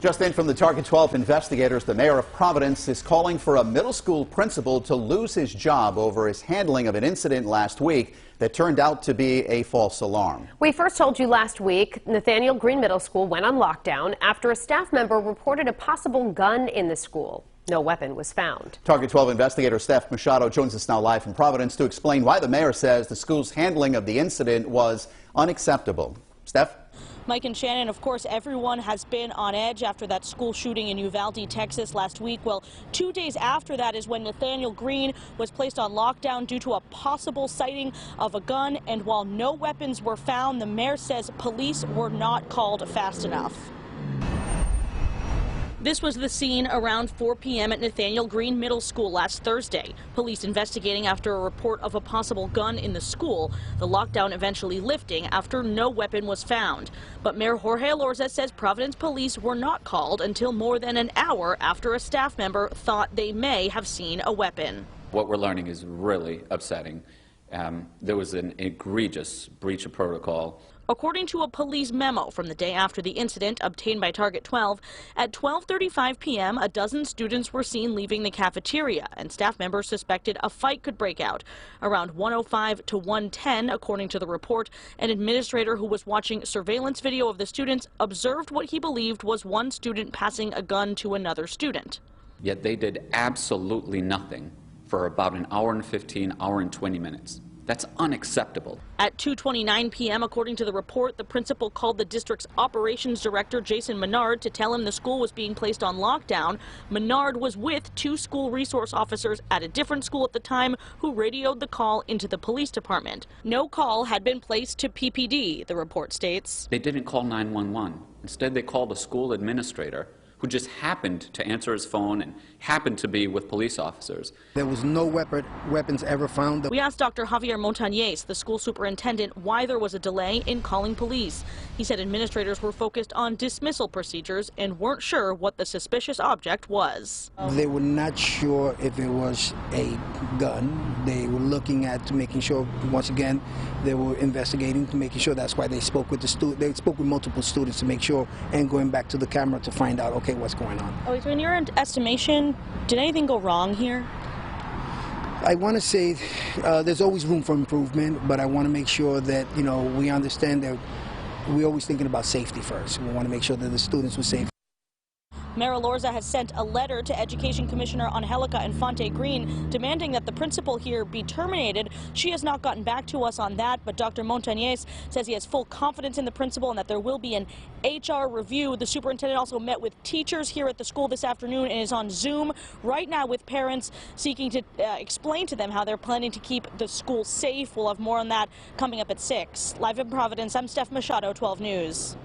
Just in from the Target 12 investigators, the mayor of Providence is calling for a middle school principal to lose his job over his handling of an incident last week that turned out to be a false alarm. We first told you last week Nathanael Greene Middle School went on lockdown after a staff member reported a possible gun in the school. No weapon was found. Target 12 investigator Steph Machado joins us now live from Providence to explain why the mayor says the school's handling of the incident was unacceptable. Steph? Mike and Shannon, of course, everyone has been on edge after that school shooting in Uvalde, Texas last week. Well, 2 days after that is when Nathanael Greene was placed on lockdown due to a possible sighting of a gun. And while no weapons were found, the mayor says police were not called fast enough. This was the scene around 4 p.m. at Nathanael Greene Middle School last Thursday. Police investigating after a report of a possible gun in the school. The lockdown eventually lifting after no weapon was found. But Mayor Jorge Elorza says Providence police were not called until more than an hour after a staff member thought they may have seen a weapon. What we're learning is really upsetting. There was an egregious breach of protocol. According to a police memo from the day after the incident obtained by Target 12, at 12:35 p.m. a dozen students were seen leaving the cafeteria, and staff members suspected a fight could break out. Around 1:05 to 1:10, according to the report, an administrator who was watching surveillance video of the students observed what he believed was one student passing a gun to another student. Yet they did absolutely nothing for about an hour and 15, hour and 20 minutes. That's unacceptable. At 2:29 p.m., according to the report, the principal called the district's operations director, Jason Menard, to tell him the school was being placed on lockdown. Menard was with two school resource officers at a different school at the time who radioed the call into the police department. No call had been placed to PPD, the report states. They didn't call 911. Instead, they called a school administrator who just happened to answer his phone and happened to be with police officers. There was no weapons ever found. We asked Dr. Javier Montañez, the school superintendent, why there was a delay in calling police. He said administrators were focused on dismissal procedures and weren't sure what the suspicious object was. They were not sure if it was a gun. They were looking at making sure, once again, they were investigating to making sure. That's why they spoke with they spoke with multiple students to make sure, and going back to the camera to find out, okay, what's going on. Oh, so in your estimation, did anything go wrong here? I want to say there's always room for improvement, but I want to make sure that, you know, we understand that we're always thinking about safety first. We want to make sure that the students were safe. Mayor Elorza has sent a letter to Education Commissioner Angelica Infante Green demanding that the principal here be terminated. She has not gotten back to us on that, but Dr. Montañez says he has full confidence in the principal and that there will be an HR review. The superintendent also met with teachers here at the school this afternoon and is on Zoom right now with parents seeking to explain to them how they're planning to keep the school safe. We'll have more on that coming up at 6. Live in Providence, I'm Steph Machado, 12 News.